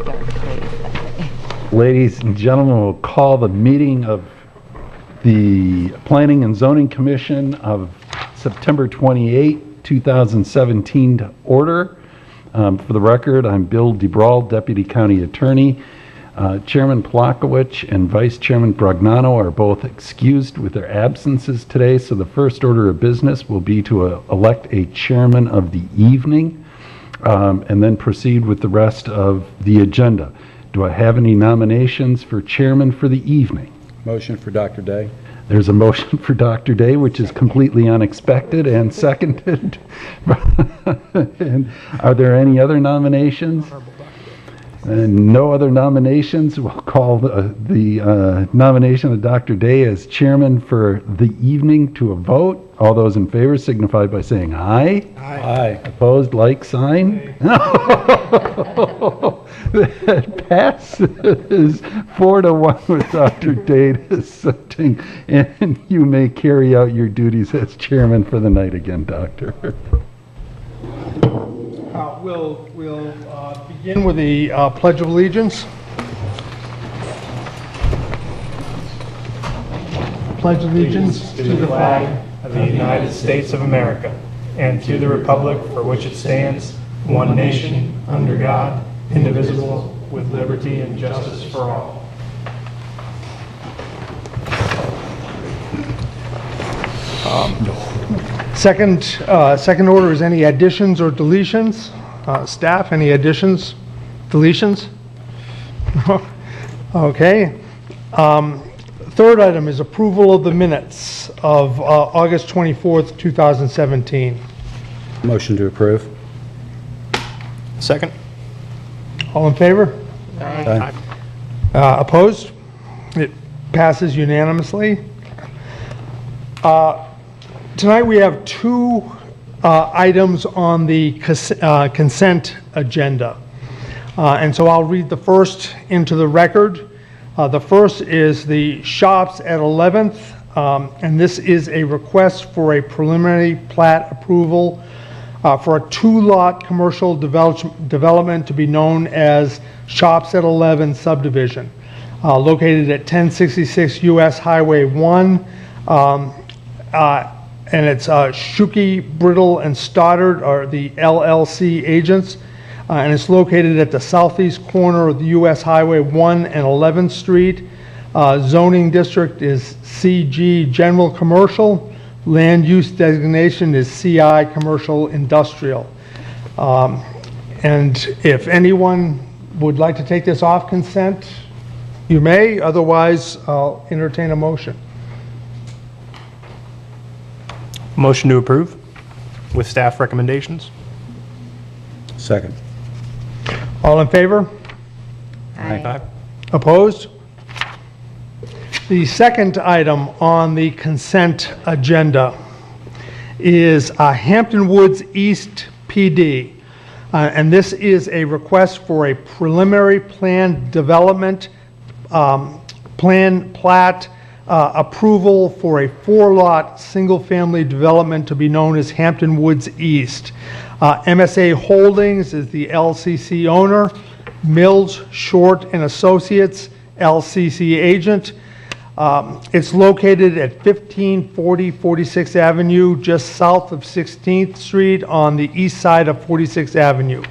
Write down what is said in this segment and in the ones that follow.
dark days that day. Ladies and gentlemen, we'll call the meeting of the Planning and Zoning Commission of September 28, 2017 to order. For the record, I'm Bill DeBrawl, Deputy County Attorney. Chairman Polakowicz and Vice Chairman Bragnano are both excused with their absences today, so the first order of business will be to elect a chairman of the evening and then proceed with the rest of the agenda. Do I have any nominations for chairman for the evening? Motion for Dr. Day. There's a motion for Dr. Day, which is completely unexpected and seconded. And are there any other nominations? And no other nominations. We'll call the nomination of Dr. Day as chairman for the evening to a vote. All those in favor signify by saying aye. Aye. Opposed, like sign. That passes 4-1 with Dr. Day dissenting, and you may carry out your duties as chairman for the night again, Doctor. We'll begin with the Pledge of Allegiance. Pledge allegiance to the flag of the United States of America and to the republic for which it stands, one nation, under God, indivisible, with liberty and justice for all. Second order is any additions or deletions. Staff, any additions, deletions? Okay. Third item is approval of the minutes of August 24th, 2017. Motion to approve. Second. All in favor? Aye. Opposed? It passes unanimously. Tonight we have two items on the consent agenda. And so I'll read the first into the record. The first is the shops at 11th, and this is a request for a preliminary plat approval for a two-lot commercial development to be known as Shops at 11 subdivision, located at 1066 US Highway 1, and it's Schuke, Brittle, and Stoddard are the LLC agents, and it's located at the southeast corner of the US Highway 1 and 11th Street. Zoning district is CG General Commercial. Land use designation is CI Commercial Industrial. And if anyone would like to take this off consent, you may. Otherwise, I'll entertain a motion. Motion to approve with staff recommendations. Second. All in favor? Aye. Opposed? The second item on the consent agenda is Hampton Woods East PD. And this is a request for a preliminary plan development plat approval for a 4-lot single-family development to be known as Hampton Woods East. MSA Holdings is the LCC owner. Mills, Short and Associates, LCC agent. It's located at 1540 46th Avenue, just south of 16th Street on the east side of 46th Avenue.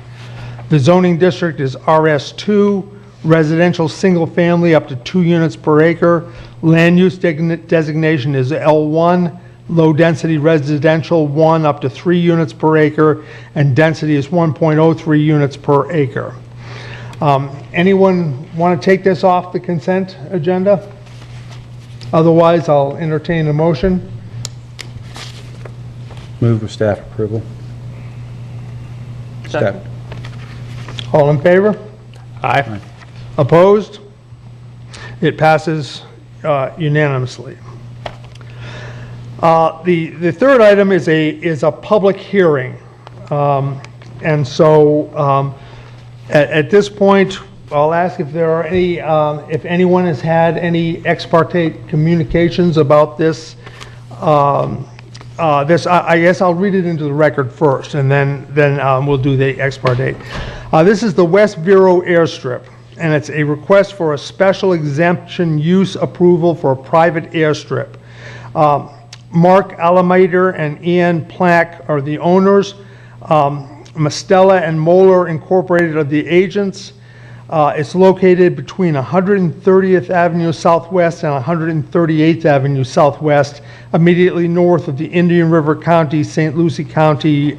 The zoning district is RS2, residential single family up to 2 units per acre. Land use designation is L1, low density residential 1 up to 3 units per acre, and density is 1.03 units per acre. Anyone want to take this off the consent agenda? Otherwise, I'll entertain a motion. Move for staff approval. Second. All in favor? Aye. Opposed? It passes unanimously. The third item is a public hearing, and so at this point, I'll ask if there are any, if anyone has had any ex parte communications about this. I guess I'll read it into the record first, and then we'll do the ex parte. This is the West Vero Airstrip, and it's a request for a special exemption use approval for a private airstrip. Mark Alamater and Ian Plack are the owners. Mastella and Moeller Incorporated are the agents. It's located between 130th Avenue Southwest and 138th Avenue Southwest, immediately north of the Indian River County, St. Lucie County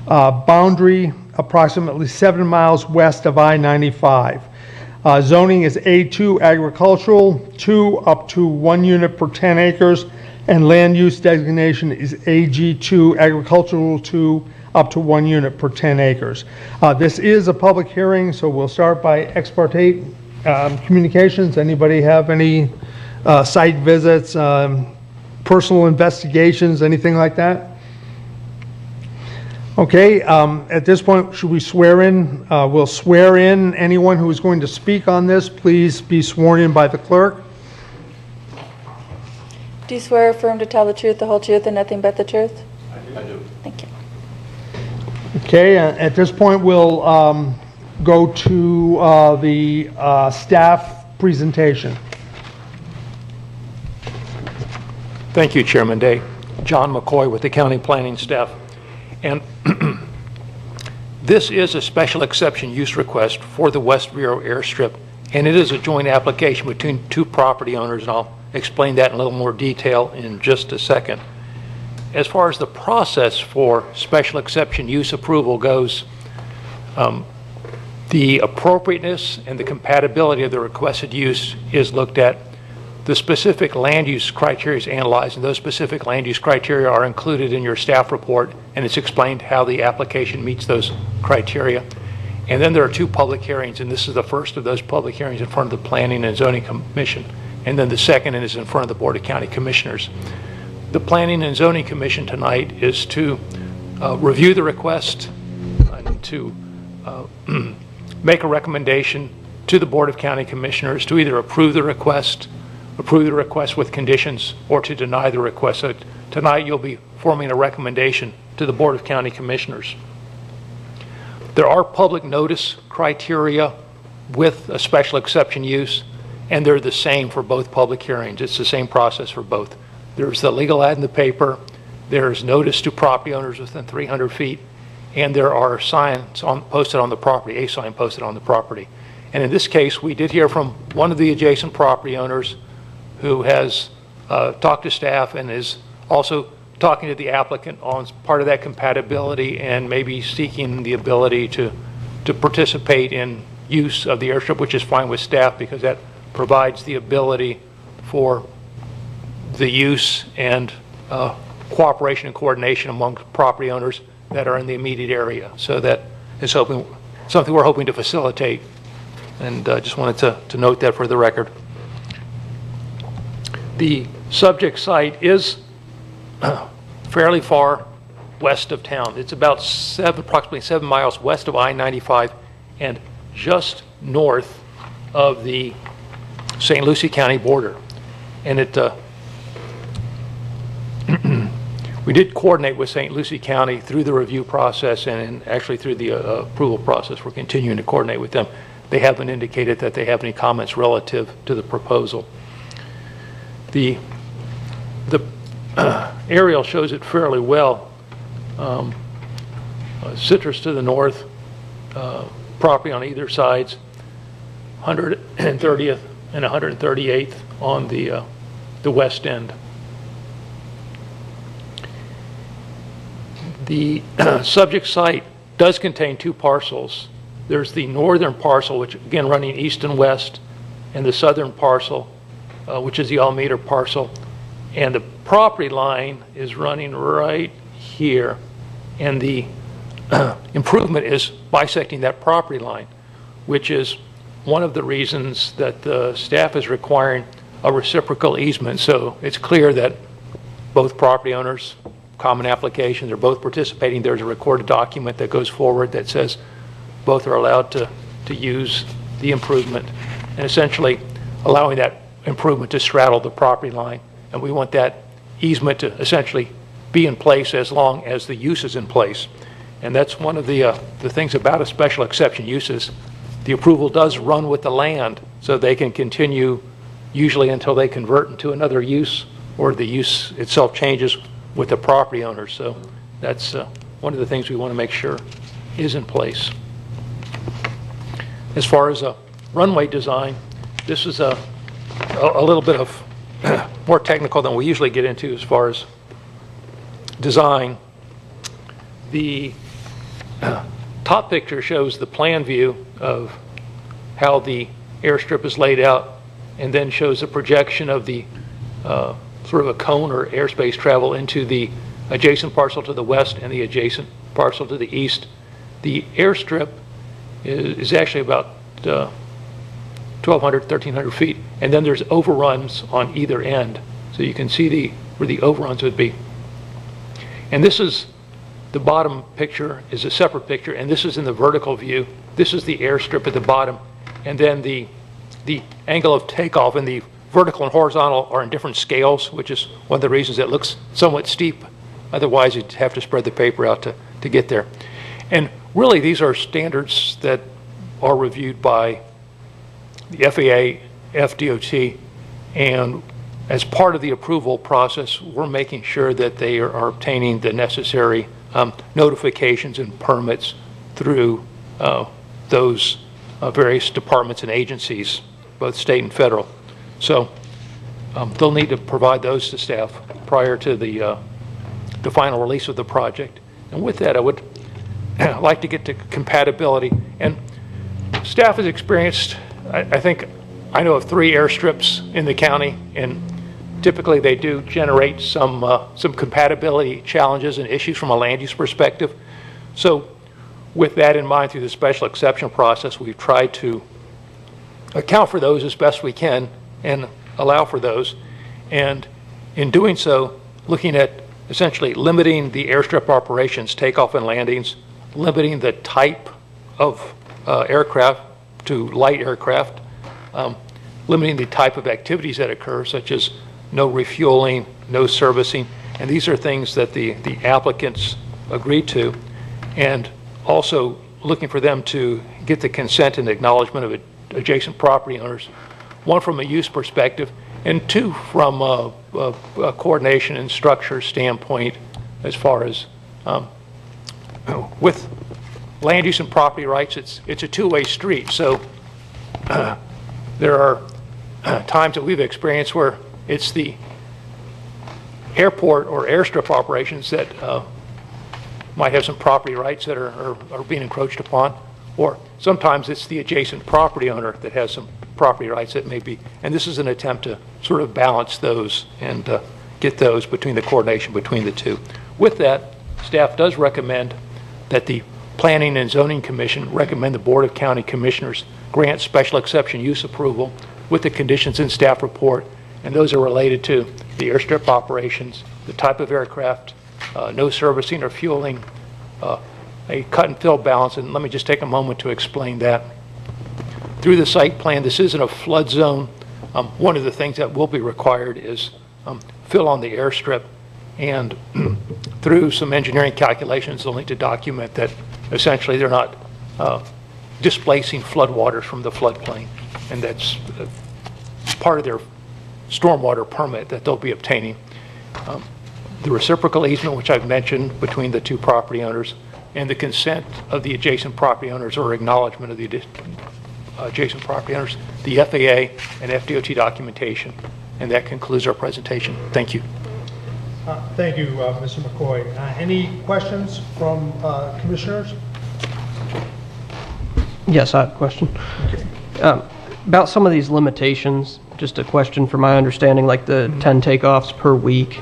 boundary, approximately 7 miles west of I-95. Zoning is A2 agricultural, 2 up to 1 unit per 10 acres, and land use designation is AG2 agricultural, 2 up to 1 unit per 10 acres. This is a public hearing, so we'll start by ex parte communications. Anybody have any site visits, personal investigations, anything like that? Okay, at this point, should we swear in? We'll swear in anyone who is going to speak on this. Please be sworn in by the clerk. Do you swear or affirm to tell the truth, the whole truth, and nothing but the truth? I do. Thank you. Okay, at this point, we'll go to the staff presentation. Thank you, Chairman Day. John McCoy with the County Planning Staff. And this is a special exception use request for the West Vero Airstrip, and it is a joint application between 2 property owners, and I'll explain that in a little more detail in just a second. As far as the process for special exception use approval goes, the appropriateness and the compatibility of the requested use is looked at. The specific land use criteria is analyzed, and those specific land use criteria are included in your staff report, and it's explained how the application meets those criteria. And then there are 2 public hearings, and this is the first of those public hearings in front of the Planning and Zoning Commission, and then the second is in front of the Board of County Commissioners. The Planning and Zoning Commission tonight is to review the request and to make a recommendation to the Board of County Commissioners to either approve the request with conditions, or to deny the request. So tonight you'll be forming a recommendation to the Board of County Commissioners. There are public notice criteria with a special exception use, and they're the same for both public hearings. It's the same process for both. There's the legal ad in the paper, there's notice to property owners within 300 feet, and there are signs posted on the property, a sign posted on the property. And in this case, we did hear from one of the adjacent property owners who has talked to staff and is also talking to the applicant on part of that compatibility and maybe seeking the ability to participate in use of the airstrip, which is fine with staff because that provides the ability for the use and cooperation and coordination among property owners that are in the immediate area. So that is something we're hoping to facilitate, and just wanted to note that for the record. The subject site is fairly far west of town. It's about approximately 7 miles west of I-95 and just north of the St. Lucie County border. And it we did coordinate with St. Lucie County through the review process and actually through the approval process. We're continuing to coordinate with them. They haven't indicated that they have any comments relative to the proposal. The aerial shows it fairly well. Citrus to the north, property on either sides, 130th and 138th on the west end. The subject site does contain 2 parcels. There's the northern parcel, which again running east and west, and the southern parcel, which is the all-meter parcel. And the property line is running right here. And the improvement is bisecting that property line, which is one of the reasons that the staff is requiring a reciprocal easement. So it's clear that both property owners, common application, they're both participating. There's a recorded document that goes forward that says both are allowed to use the improvement, and essentially allowing that improvement to straddle the property line. And we want that easement to essentially be in place as long as the use is in place. And that's one of the things about a special exception use is the approval does run with the land, so they can continue usually until they convert into another use or the use itself changes with the property owner. So that's one of the things we want to make sure is in place. As far as a runway design, this is a little bit of more technical than we usually get into as far as design. The top picture shows the plan view of how the airstrip is laid out, and then shows a projection of the sort of a cone or airspace travel into the adjacent parcel to the west and the adjacent parcel to the east. The airstrip is actually about 1,200, 1,300 feet, and then there's overruns on either end. So you can see where the overruns would be. And this is the bottom picture is a separate picture, and this is in the vertical view. This is the airstrip at the bottom, and then the angle of takeoff and the vertical and horizontal are in different scales, which is one of the reasons it looks somewhat steep. Otherwise, you'd have to spread the paper out to get there. And really, these are standards that are reviewed by the FAA, FDOT, and as part of the approval process, we're making sure that they are obtaining the necessary notifications and permits through those various departments and agencies, both state and federal. So they'll need to provide those to staff prior to the final release of the project. And with that, I would like to get to compatibility. And staff has experienced, I think, I know of 3 airstrips in the county, and typically they do generate some compatibility challenges and issues from a land use perspective. So with that in mind, through the special exception process, we've tried to account for those as best we can and allow for those. And in doing so, looking at essentially limiting the airstrip operations, takeoff and landings, limiting the type of aircraft to light aircraft, limiting the type of activities that occur, such as no refueling, no servicing, and these are things that the applicants agreed to, and also looking for them to get the consent and acknowledgement of adjacent property owners, one from a use perspective, and 2 from a coordination and structure standpoint, as far as with land use and property rights, it's a two-way street. So there are times that we've experienced where it's the airport or airstrip operations that might have some property rights that are being encroached upon, or sometimes it's the adjacent property owner that has some property rights that may be, and this is an attempt to sort of balance those and get those between the coordination between the two. With that, staff does recommend that the Planning and Zoning Commission recommend the Board of County Commissioners grant special exception use approval with the conditions in staff report, and those are related to the airstrip operations, the type of aircraft, no servicing or fueling, a cut and fill balance, and let me just take a moment to explain that. Through the site plan, this isn't a flood zone. One of the things that will be required is fill on the airstrip, and through some engineering calculations, they'll need to document that essentially they're not displacing floodwaters from the floodplain, and that's part of their stormwater permit that they'll be obtaining. The reciprocal easement, which I've mentioned, between the 2 property owners, and the consent of the adjacent property owners or acknowledgement of the adjacent property owners, the FAA and FDOT documentation. And that concludes our presentation. Thank you. Thank you, Mr. McCoy. Any questions from commissioners? Yes, I have a question. About some of these limitations, just a question for my understanding, like the 10 takeoffs per week.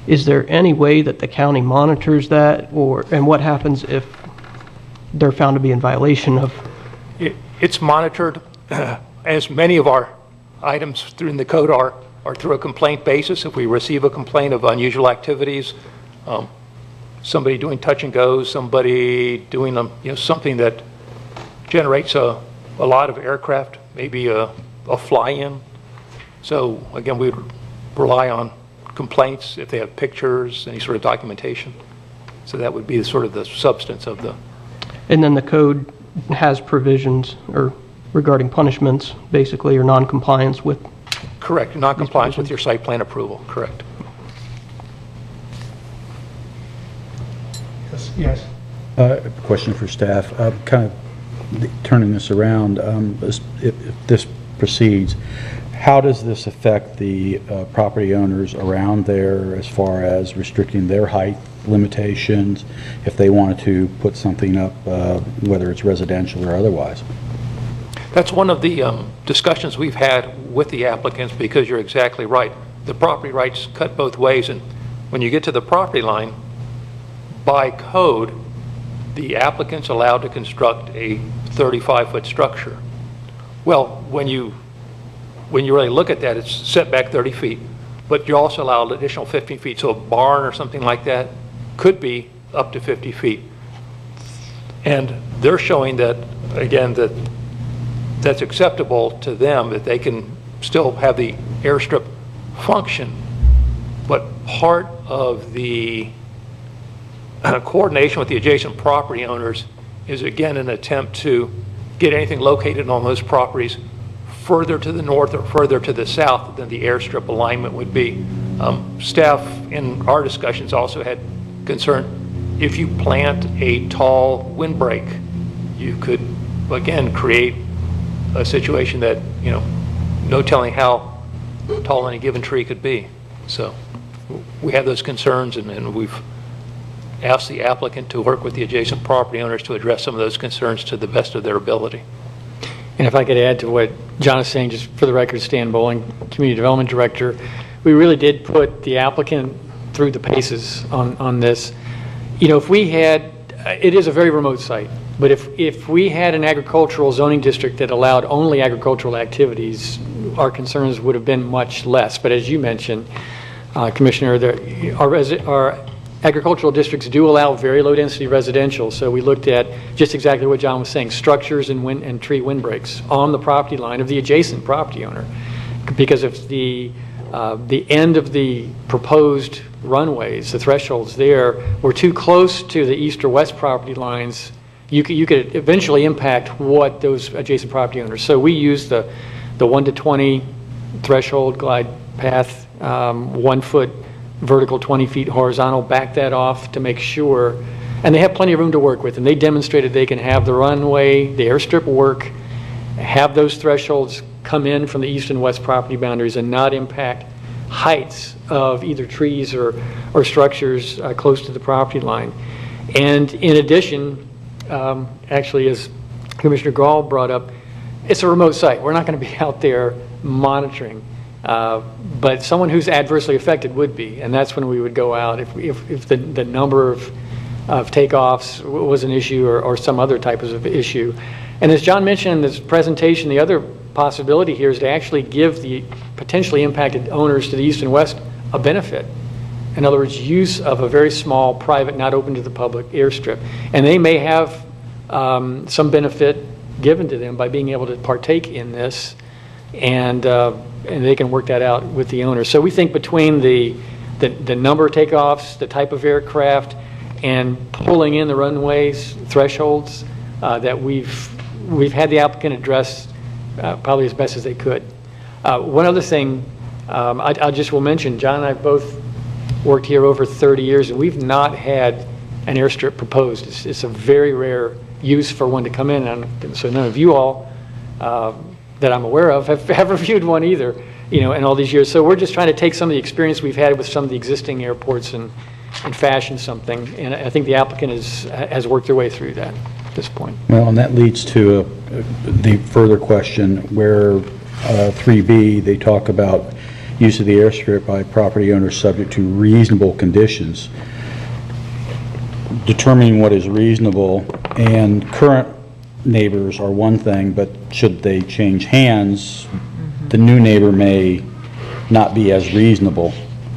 Is there any way that the county monitors that, and what happens if they're found to be in violation of? It's monitored, as many of our items through the code are through a complaint basis. If we receive a complaint of unusual activities, somebody doing touch and goes, somebody doing something that generates a lot of aircraft, maybe a fly-in. So again, we rely on complaints if they have pictures, any sort of documentation. So that would be sort of the substance of the, And then the code has provisions or regarding punishments, basically, or non-compliance with. correct, non-compliance with your site plan approval, correct. Yes. A question for staff, kind of turning this around, if this proceeds, how does this affect the property owners around there as far as restricting their height limitations if they wanted to put something up, whether it's residential or otherwise? That's one of the discussions we've had with the applicants, because you're exactly right. The property rights cut both ways, and when you get to the property line, by code, the applicant's allowed to construct a 35-foot structure. Well, when you really look at that, it's set back 30 feet, but you're also allowed an additional 15 feet. So a barn or something like that could be up to 50 feet. And they're showing that, again, that's acceptable to them, that they can still have the airstrip function. But part of the coordination with the adjacent property owners is, again, an attempt to get anything located on those properties further to the north or further to the south than the airstrip alignment would be. Staff in our discussions also had concern, if you plant a tall windbreak, you could, again, create a situation that, no telling how tall any given tree could be. So we have those concerns, and we've asked the applicant to work with the adjacent property owners to address some of those concerns to the best of their ability. And if I could add to what John is saying, just for the record, Stan Bowling, Community Development Director, we really did put the applicant through the paces on this. If we had, it is a very remote site, but if we had an agricultural zoning district that allowed only agricultural activities, our concerns would have been much less. But as you mentioned, Commissioner, our agricultural districts do allow very low density residential, so we looked at just exactly what John was saying, structures and tree windbreaks on the property line of the adjacent property owner. Because if the end of the proposed runways, the thresholds there, were too close to the east or west property lines, you could eventually impact what those adjacent property owners. So we used the 1 to 20 threshold glide path, 1 foot vertical, 20 feet horizontal, back that off to make sure, and they have plenty of room to work with, and they demonstrated they can have the runway, the airstrip work, have those thresholds come in from the east and west property boundaries and not impact heights of either trees or structures close to the property line. And in addition, actually, as Commissioner Gall brought up, it's a remote site. We're not going to be out there monitoring. But someone who's adversely affected would be, and that's when we would go out if the number of takeoffs was an issue or some other type of issue. And as John mentioned in this presentation, the other possibility here is to actually give the potentially impacted owners to the east and west a benefit. In other words, use of a very small, private, not open to the public airstrip. And they may have some benefit given to them by being able to partake in this, and they can work that out with the owner. So we think between the number of takeoffs, the type of aircraft, and pulling in the runways thresholds, that we've had the applicant address probably as best as they could. One other thing I just will mention, John and I both worked here over 30 years, and we've not had an airstrip proposed. It's a very rare use for one to come in, and so none of you all that I'm aware of have reviewed one either, in all these years. So we're just trying to take some of the experience we've had with some of the existing airports and fashion something. And I think the applicant has worked their way through that at this point. Well, and that leads to the further question where 3B, they talk about use of the airstrip by property owners subject to reasonable conditions. Determining what is reasonable, and current neighbors are one thing, but should they change hands, the new neighbor may not be as reasonable.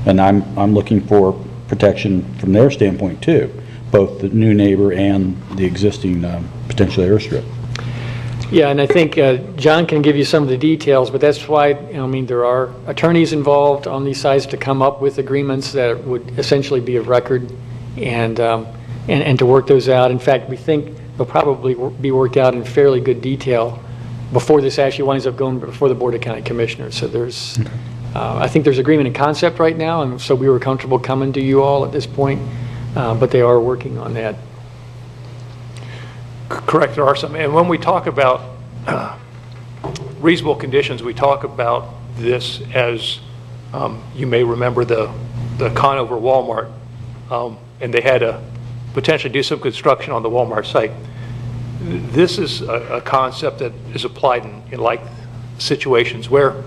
And I'm looking for protection from their standpoint too, both the new neighbor and the existing potential airstrip. Yeah, and I think John can give you some of the details, but that's why, there are attorneys involved on these sites to come up with agreements that would essentially be of record, and and to work those out. In fact, we think they'll probably be worked out in fairly good detail before this actually winds up going before the Board of County Commissioners. So there's, I think there's agreement in concept right now, and so we were comfortable coming to you all at this point, but they are working on that. Correct, there are some. And when we talk about reasonable conditions, we talk about this as, you may remember the con over Walmart, and they had to potentially do some construction on the Walmart site. This is a concept that is applied in like situations where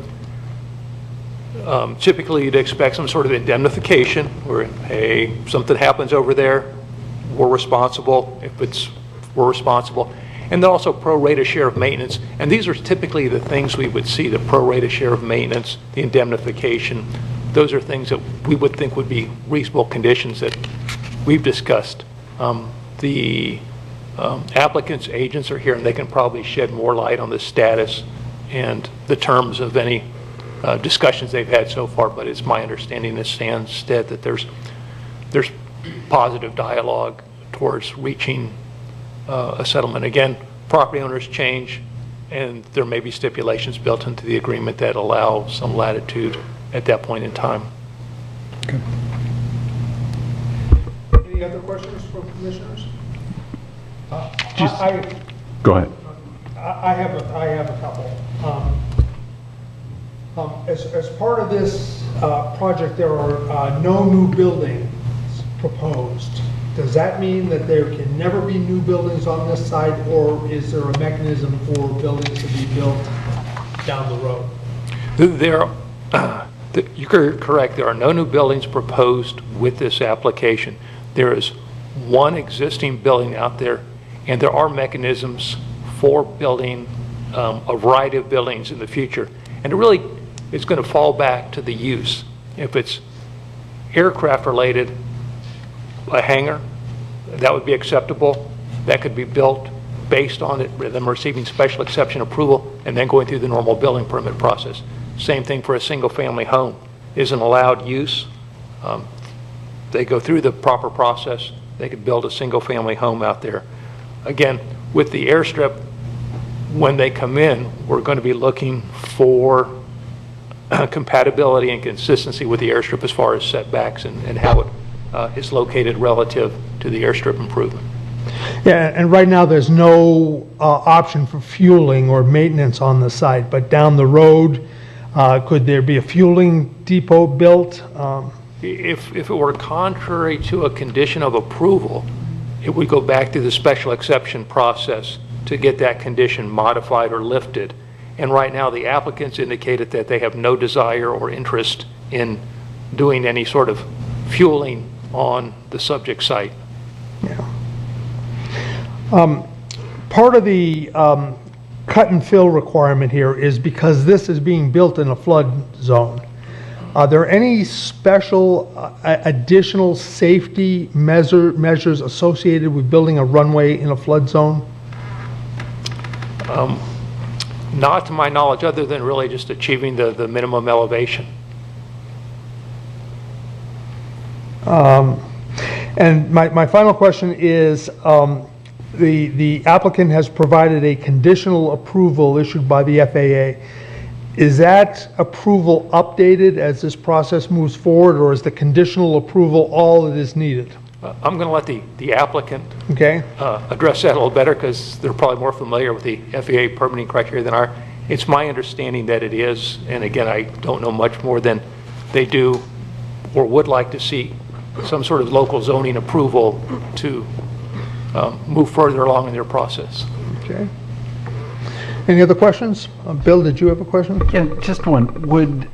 typically you'd expect some sort of indemnification where, hey, something happens over there, we're responsible. We're responsible. And then also pro rata share of maintenance. And these are typically the things we would see, the pro rata share of maintenance, the indemnification. Those are things that we would think would be reasonable conditions that we've discussed. The applicant's agents are here, and they can probably shed more light on the status and the terms of any discussions they've had so far. But it's my understanding, as Stan said, that there's positive dialogue towards reaching a settlement. Again, property owners change, and there may be stipulations built into the agreement that allow some latitude at that point in time. Okay. Any other questions from commissioners? Go ahead. I have a couple. As part of this project, there are no new buildings proposed. Does that mean that there can never be new buildings on this site, or is there a mechanism for buildings to be built down the road? You're correct. There are no new buildings proposed with this application. There is one existing building out there, and there are mechanisms for building a variety of buildings in the future. And it really is going to fall back to the use. If it's aircraft related, a hangar, that would be acceptable. That could be built based on it, them receiving special exception approval and then going through the normal building permit process. Same thing for a single family home. Isn't allowed use. They go through the proper process. They could build a single family home out there. Again, with the airstrip, when they come in, we're going to be looking for compatibility and consistency with the airstrip as far as setbacks and how it is located relative to the airstrip improvement. Yeah, and right now there's no option for fueling or maintenance on the site, but down the road, could there be a fueling depot built? If it were contrary to a condition of approval, it would go back through the special exception process to get that condition modified or lifted. And right now, the applicants indicated that they have no desire or interest in doing any sort of fueling on the subject site. Yeah. Part of the cut and fill requirement here is because this is being built in a flood zone. Are there any special additional safety measures associated with building a runway in a flood zone? Not to my knowledge, other than really just achieving the minimum elevation. And my final question is, the applicant has provided a conditional approval issued by the FAA. Is that approval updated as this process moves forward, or is the conditional approval all that is needed? I'm going to let the applicant address that a little better, because they're probably more familiar with the FAA permitting criteria than are. It's my understanding that it is, and again, I don't know much more than they do or would like to see some sort of local zoning approval to move further along in their process. Okay. Any other questions? Bill, did you have a question? Yeah, just one. Would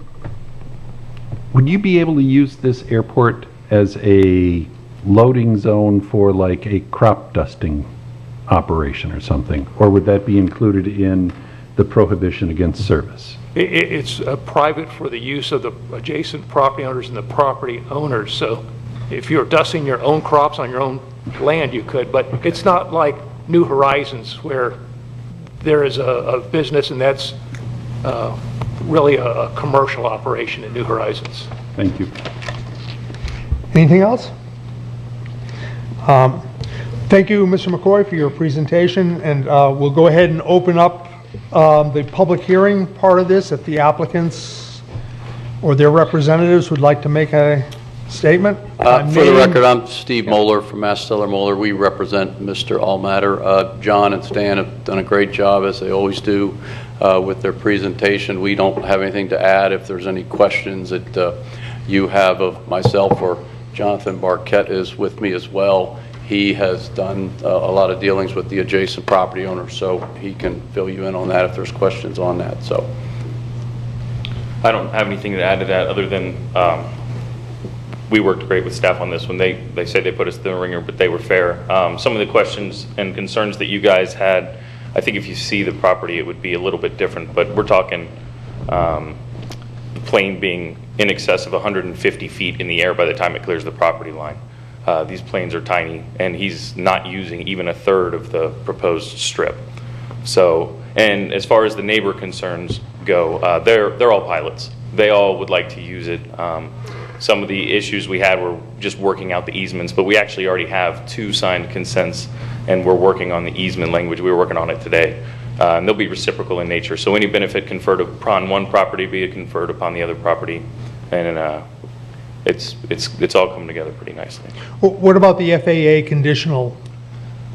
you be able to use this airport as a loading zone for like a crop dusting operation or something? Or would that be included in the prohibition against service? It's private for the use of the adjacent property owners and the property owners. So if you're dusting your own crops on your own land, you could, but it's not like New Horizons where there is a business and that's really a commercial operation at New Horizons. Thank you. Anything else? Thank you, Mr. McCoy, for your presentation, and we'll go ahead and open up the public hearing part of this if the applicants or their representatives would like to make a statement. For the record, I'm Steve Moeller from Masteller Moeller. We represent Mr. Allmatter. John and Stan have done a great job, as they always do, with their presentation. We don't have anything to add. If there's any questions that you have of myself, or Jonathan Barquette is with me as well. He has done a lot of dealings with the adjacent property owner, so he can fill you in on that if there's questions on that. So I don't have anything to add to that other than we worked great with staff on this one. They say they put us through the ringer, but they were fair. Some of the questions and concerns that you guys had, I think if you see the property, it would be a little bit different. But we're talking the plane being in excess of 150 feet in the air by the time it clears the property line. These planes are tiny, and he's not using even a third of the proposed strip. So, and as far as the neighbor concerns go, they're all pilots. They all would like to use it. Some of the issues we had were just working out the easements, but we actually already have 2 signed consents, and we're working on the easement language. We were working on it today. And they'll be reciprocal in nature. So any benefit conferred upon one property be conferred upon the other property, and it's all come together pretty nicely. What about the FAA conditional?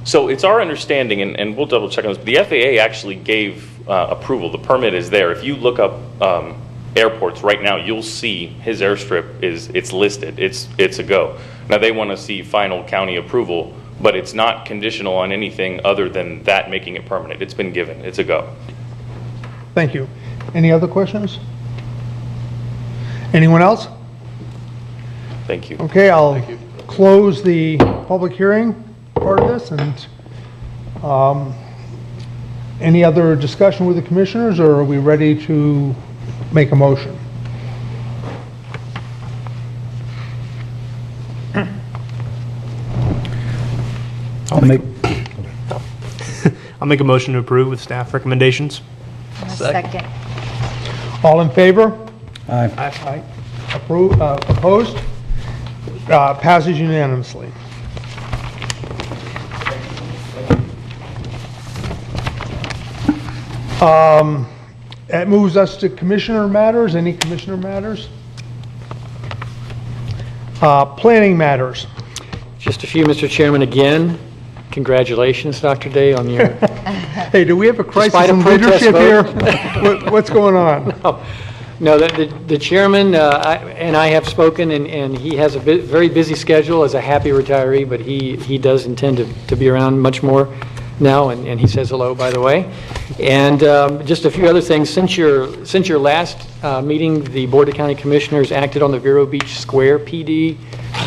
So it's our understanding, and we'll double check on this, but the FAA actually gave approval. The permit is there. If you look up airports right now, you'll see his airstrip it's listed. It's a go. Now they want to see final county approval, but it's not conditional on anything other than that making it permanent. It's been given. It's a go. Thank you. Any other questions? Anyone else? Thank you. Okay, I'll close the public hearing part of this, and any other discussion with the commissioners, or are we ready to make a motion? I'll make a motion to approve with staff recommendations. Second. All in favor? Aye. Aye. Opposed? Passes unanimously. That moves us to commissioner matters. Any commissioner matters? Planning matters. Just a few, Mr. Chairman, again. Congratulations, Dr. Day, on your... Hey, do we have a crisis Despite a in protest leadership here? vote. What's going on? No, the chairman and I have spoken, and he has a very busy schedule as a happy retiree, but he does intend to be around much more now, and he says hello, by the way. And just a few other things. Since your last meeting, the Board of County Commissioners acted on the Vero Beach Square PD,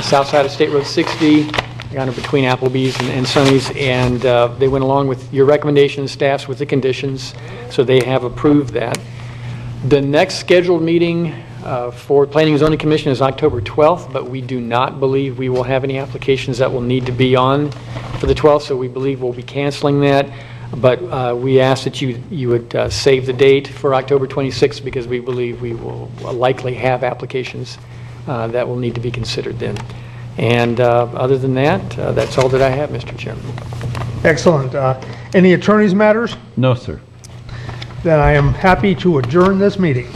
south side of State Road 60, kind of between Applebee's and Sonny's, and they went along with your recommendations, staffs with the conditions, so they have approved that. The next scheduled meeting for Planning and Zoning Commission is October 12th, but we do not believe we will have any applications that will need to be on for the 12th, so we believe we'll be canceling that. But we ask that you would save the date for October 26th, because we believe we will likely have applications that will need to be considered then. And other than that, that's all that I have, Mr. Chairman. Excellent. Any attorneys matters? No, sir. Then I am happy to adjourn this meeting.